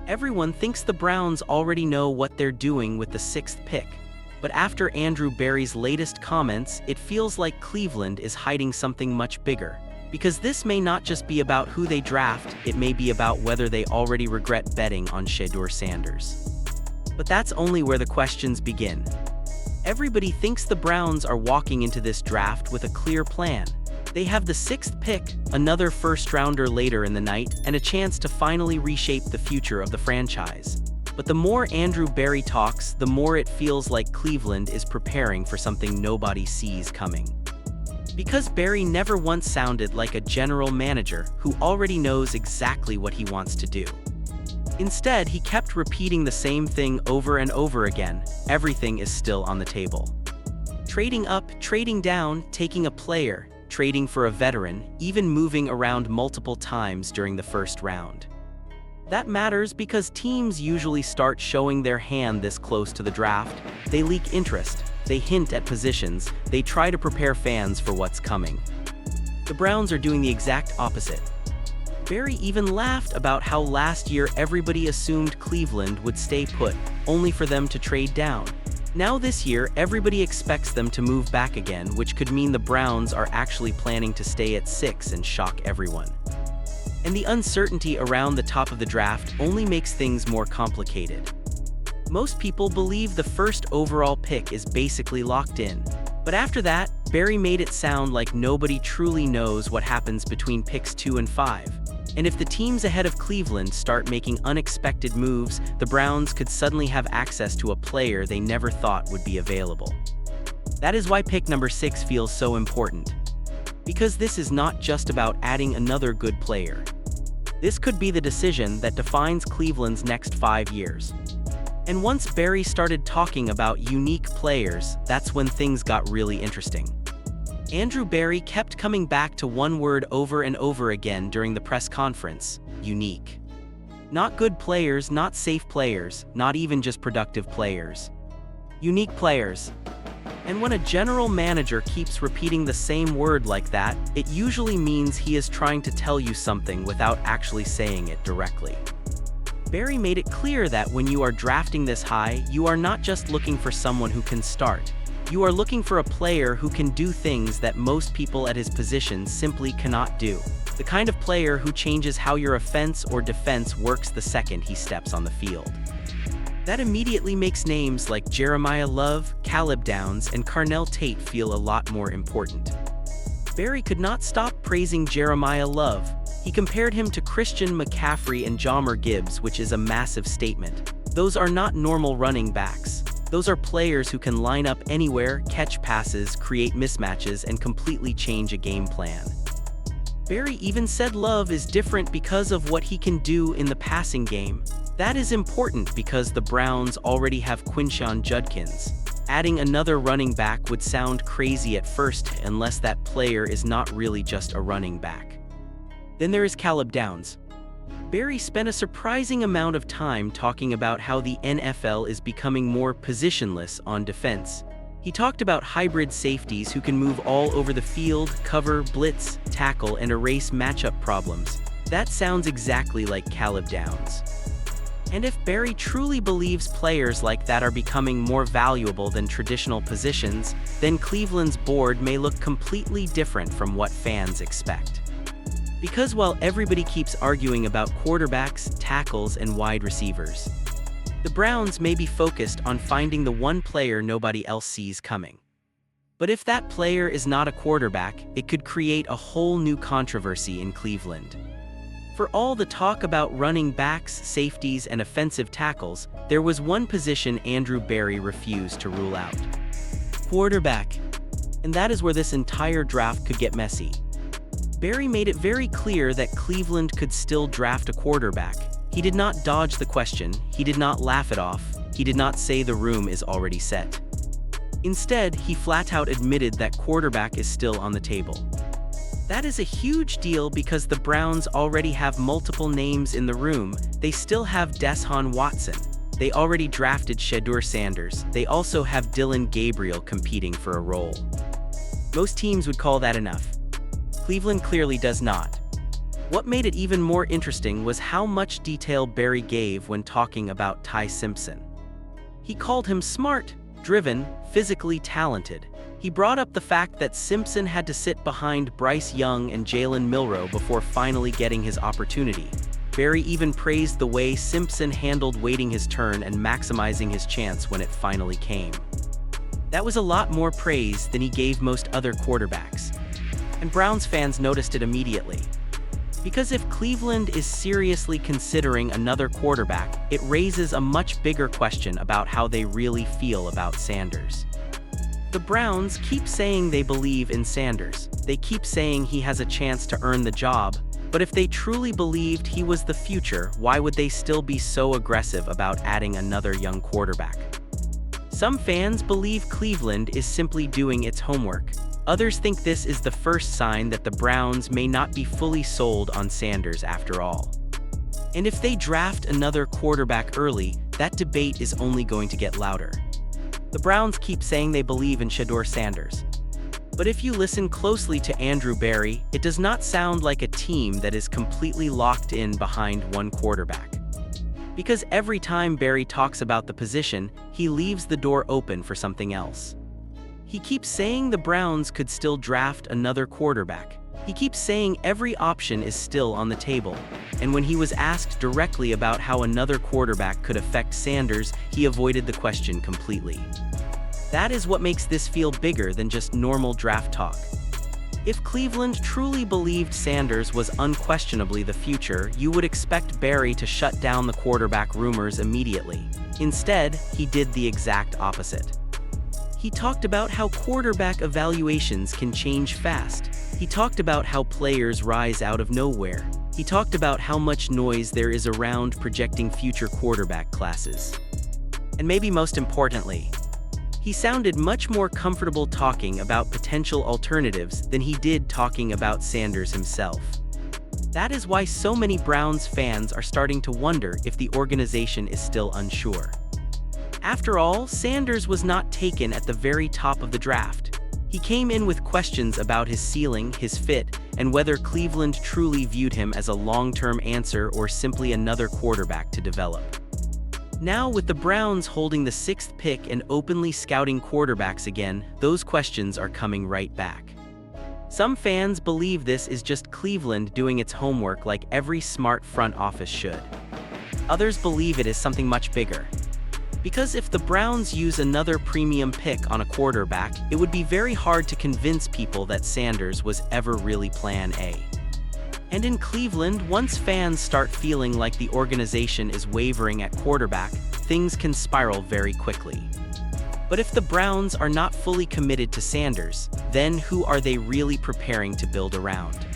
Everyone thinks the Browns already know what they're doing with the 6th pick. But after Andrew Berry's latest comments, it feels like Cleveland is hiding something much bigger. Because this may not just be about who they draft, it may be about whether they already regret betting on Shedeur Sanders. But that's only where the questions begin. Everybody thinks the Browns are walking into this draft with a clear plan. They have the 6th pick, another first-rounder later in the night, and a chance to finally reshape the future of the franchise. But the more Andrew Berry talks, the more it feels like Cleveland is preparing for something nobody sees coming. Because Berry never once sounded like a general manager who already knows exactly what he wants to do. Instead, he kept repeating the same thing over and over again: everything is still on the table. Trading up, trading down, taking a player, trading for a veteran, even moving around multiple times during the first round. That matters because teams usually start showing their hand this close to the draft. They leak interest, they hint at positions, they try to prepare fans for what's coming. The Browns are doing the exact opposite. Berry even laughed about how last year everybody assumed Cleveland would stay put, only for them to trade down. Now this year, everybody expects them to move back again, which could mean the Browns are actually planning to stay at 6 and shock everyone. And the uncertainty around the top of the draft only makes things more complicated. Most people believe the first overall pick is basically locked in. But after that, Berry made it sound like nobody truly knows what happens between picks 2 and 5. And if the teams ahead of Cleveland start making unexpected moves, the Browns could suddenly have access to a player they never thought would be available. That is why pick number 6 feels so important. Because this is not just about adding another good player. This could be the decision that defines Cleveland's next 5 years. And once Berry started talking about unique players, that's when things got really interesting. Andrew Berry kept coming back to one word over and over again during the press conference: unique. Not good players, not safe players, not even just productive players. Unique players. And when a general manager keeps repeating the same word like that, it usually means he is trying to tell you something without actually saying it directly. Berry made it clear that when you are drafting this high, you are not just looking for someone who can start. You are looking for a player who can do things that most people at his position simply cannot do. The kind of player who changes how your offense or defense works the second he steps on the field. That immediately makes names like Jeremiah Love, Caleb Downs, and Carnell Tate feel a lot more important. Berry could not stop praising Jeremiah Love. He compared him to Christian McCaffrey and Jahmyr Gibbs, which is a massive statement. Those are not normal running backs. Those are players who can line up anywhere, catch passes, create mismatches, and completely change a game plan. Berry even said Love is different because of what he can do in the passing game. That is important because the Browns already have Quinshon Judkins. Adding another running back would sound crazy at first unless that player is not really just a running back. Then there is Caleb Downs. Berry spent a surprising amount of time talking about how the NFL is becoming more positionless on defense. He talked about hybrid safeties who can move all over the field, cover, blitz, tackle, and erase matchup problems. That sounds exactly like Caleb Downs. And if Berry truly believes players like that are becoming more valuable than traditional positions, then Cleveland's board may look completely different from what fans expect. Because while everybody keeps arguing about quarterbacks, tackles, and wide receivers, the Browns may be focused on finding the one player nobody else sees coming. But if that player is not a quarterback, it could create a whole new controversy in Cleveland. For all the talk about running backs, safeties, and offensive tackles, there was one position Andrew Berry refused to rule out: quarterback. And that is where this entire draft could get messy. Berry made it very clear that Cleveland could still draft a quarterback. He did not dodge the question, he did not laugh it off, he did not say the room is already set. Instead, he flat out admitted that quarterback is still on the table. That is a huge deal because the Browns already have multiple names in the room. They still have Deshaun Watson. They already drafted Shedeur Sanders. They also have Dylan Gabriel competing for a role. Most teams would call that enough. Cleveland clearly does not. What made it even more interesting was how much detail Barry gave when talking about Ty Simpson. He called him smart, driven, physically talented. He brought up the fact that Simpson had to sit behind Bryce Young and Jalen Milroe before finally getting his opportunity. Barry even praised the way Simpson handled waiting his turn and maximizing his chance when it finally came. That was a lot more praise than he gave most other quarterbacks. And Browns fans noticed it immediately. Because if Cleveland is seriously considering another quarterback, it raises a much bigger question about how they really feel about Sanders. The Browns keep saying they believe in Sanders. They keep saying he has a chance to earn the job, but if they truly believed he was the future, why would they still be so aggressive about adding another young quarterback? Some fans believe Cleveland is simply doing its homework. Others think this is the first sign that the Browns may not be fully sold on Sanders after all. And if they draft another quarterback early, that debate is only going to get louder. The Browns keep saying they believe in Shedeur Sanders. But if you listen closely to Andrew Barry, it does not sound like a team that is completely locked in behind one quarterback. Because every time Barry talks about the position, he leaves the door open for something else. He keeps saying the Browns could still draft another quarterback. He keeps saying every option is still on the table. And when he was asked directly about how another quarterback could affect Sanders, he avoided the question completely. That is what makes this feel bigger than just normal draft talk. If Cleveland truly believed Sanders was unquestionably the future, you would expect Barry to shut down the quarterback rumors immediately. Instead, he did the exact opposite. He talked about how quarterback evaluations can change fast. He talked about how players rise out of nowhere. He talked about how much noise there is around projecting future quarterback classes. And maybe most importantly, he sounded much more comfortable talking about potential alternatives than he did talking about Sanders himself. That is why so many Browns fans are starting to wonder if the organization is still unsure. After all, Sanders was not taken at the very top of the draft. He came in with questions about his ceiling, his fit, and whether Cleveland truly viewed him as a long-term answer or simply another quarterback to develop. Now, with the Browns holding the 6th pick and openly scouting quarterbacks again, those questions are coming right back. Some fans believe this is just Cleveland doing its homework like every smart front office should. Others believe it is something much bigger. Because if the Browns use another premium pick on a quarterback, it would be very hard to convince people that Sanders was ever really Plan A. And in Cleveland, once fans start feeling like the organization is wavering at quarterback, things can spiral very quickly. But if the Browns are not fully committed to Sanders, then who are they really preparing to build around?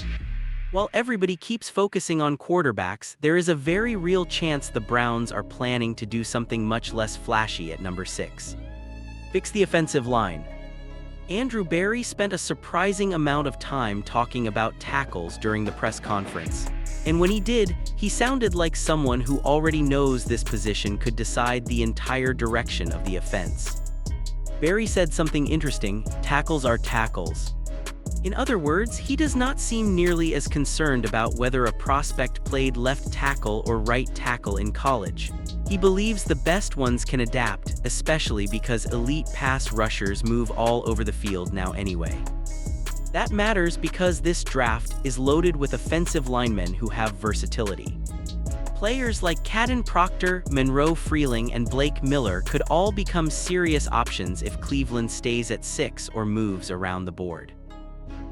While everybody keeps focusing on quarterbacks, there is a very real chance the Browns are planning to do something much less flashy at number 6. Fix the offensive line. Andrew Barry spent a surprising amount of time talking about tackles during the press conference. And when he did, he sounded like someone who already knows this position could decide the entire direction of the offense. Barry said something interesting: tackles are tackles. In other words, he does not seem nearly as concerned about whether a prospect played left tackle or right tackle in college. He believes the best ones can adapt, especially because elite pass rushers move all over the field now anyway. That matters because this draft is loaded with offensive linemen who have versatility. Players like Caden Proctor, Monroe Freeling, and Blake Miller could all become serious options if Cleveland stays at 6 or moves around the board.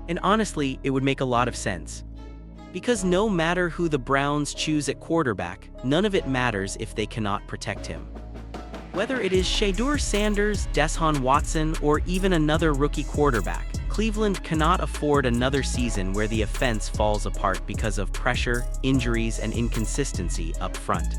And honestly, it would make a lot of sense. Because no matter who the Browns choose at quarterback, none of it matters if they cannot protect him. Whether it is Shedeur Sanders, Deshaun Watson, or even another rookie quarterback, Cleveland cannot afford another season where the offense falls apart because of pressure, injuries, and inconsistency up front.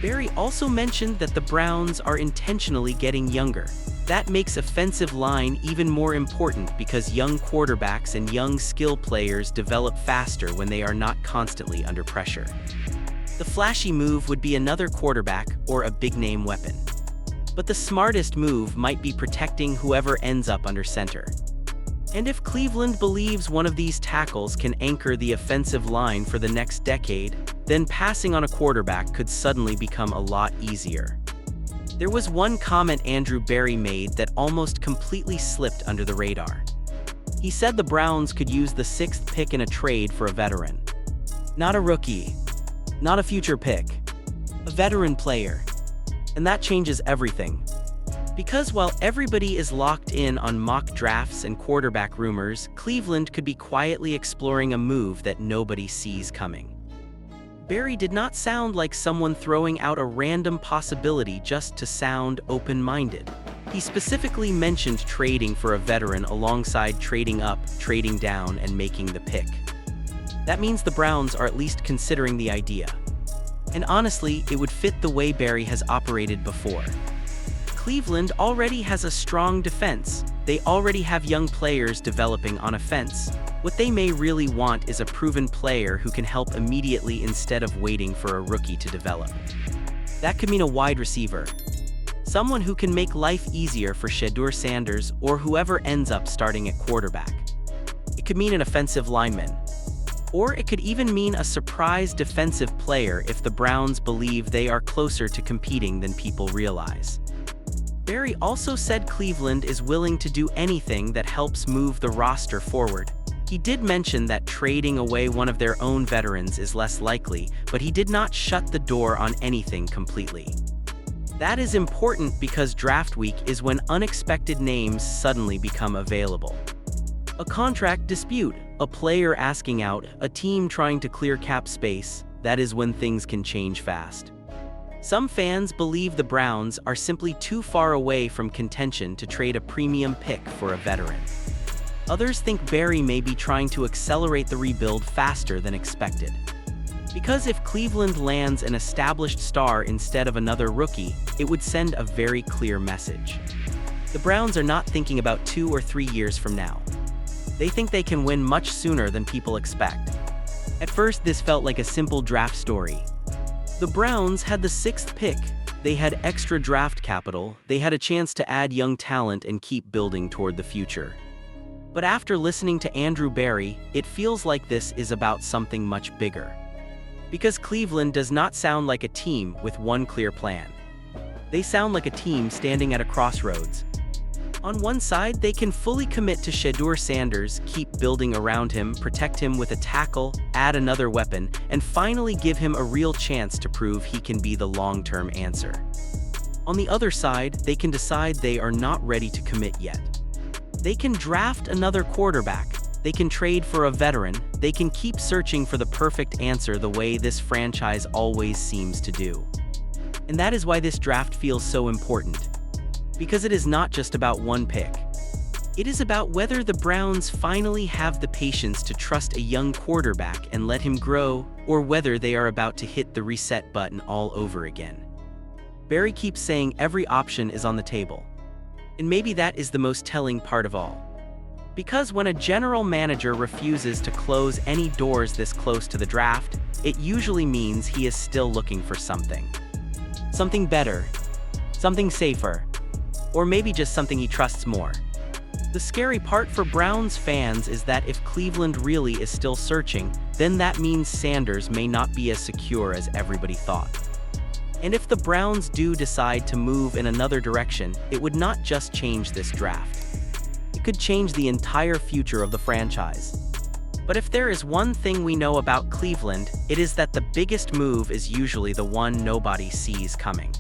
Barry also mentioned that the Browns are intentionally getting younger. That makes offensive line even more important because young quarterbacks and young skill players develop faster when they are not constantly under pressure. The flashy move would be another quarterback or a big-name weapon. But the smartest move might be protecting whoever ends up under center. And if Cleveland believes one of these tackles can anchor the offensive line for the next decade, then passing on a quarterback could suddenly become a lot easier. There was one comment Andrew Berry made that almost completely slipped under the radar. He said the Browns could use the 6th pick in a trade for a veteran. Not a rookie, not a future pick, a veteran player. And that changes everything. Because while everybody is locked in on mock drafts and quarterback rumors, Cleveland could be quietly exploring a move that nobody sees coming. Berry did not sound like someone throwing out a random possibility just to sound open-minded. He specifically mentioned trading for a veteran alongside trading up, trading down, and making the pick. That means the Browns are at least considering the idea. And honestly, it would fit the way Berry has operated before. Cleveland already has a strong defense. They already have young players developing on offense. What they may really want is a proven player who can help immediately instead of waiting for a rookie to develop. That could mean a wide receiver. Someone who can make life easier for Shedeur Sanders or whoever ends up starting at quarterback. It could mean an offensive lineman. Or it could even mean a surprise defensive player if the Browns believe they are closer to competing than people realize. Berry also said Cleveland is willing to do anything that helps move the roster forward. He did mention that trading away one of their own veterans is less likely, but he did not shut the door on anything completely. That is important because draft week is when unexpected names suddenly become available. A contract dispute, a player asking out, a team trying to clear cap space, that is when things can change fast. Some fans believe the Browns are simply too far away from contention to trade a premium pick for a veteran. Others think Berry may be trying to accelerate the rebuild faster than expected. Because if Cleveland lands an established star instead of another rookie, it would send a very clear message. The Browns are not thinking about 2 or 3 years from now. They think they can win much sooner than people expect. At first, this felt like a simple draft story. The Browns had the 6th pick. They had extra draft capital, they had a chance to add young talent and keep building toward the future. But after listening to Andrew Berry, it feels like this is about something much bigger. Because Cleveland does not sound like a team with one clear plan. They sound like a team standing at a crossroads. On one side, they can fully commit to Shedeur Sanders, keep building around him, protect him with a tackle, add another weapon, and finally give him a real chance to prove he can be the long-term answer. On the other side, they can decide they are not ready to commit yet. They can draft another quarterback, they can trade for a veteran, they can keep searching for the perfect answer the way this franchise always seems to do. And that is why this draft feels so important. Because it is not just about one pick. It is about whether the Browns finally have the patience to trust a young quarterback and let him grow, or whether they are about to hit the reset button all over again. Berry keeps saying every option is on the table. And maybe that is the most telling part of all. Because when a general manager refuses to close any doors this close to the draft, it usually means he is still looking for something. Something better, something safer, or maybe just something he trusts more. The scary part for Browns fans is that if Cleveland really is still searching, then that means Sanders may not be as secure as everybody thought. And if the Browns do decide to move in another direction, it would not just change this draft. It could change the entire future of the franchise. But if there is one thing we know about Cleveland, it is that the biggest move is usually the one nobody sees coming.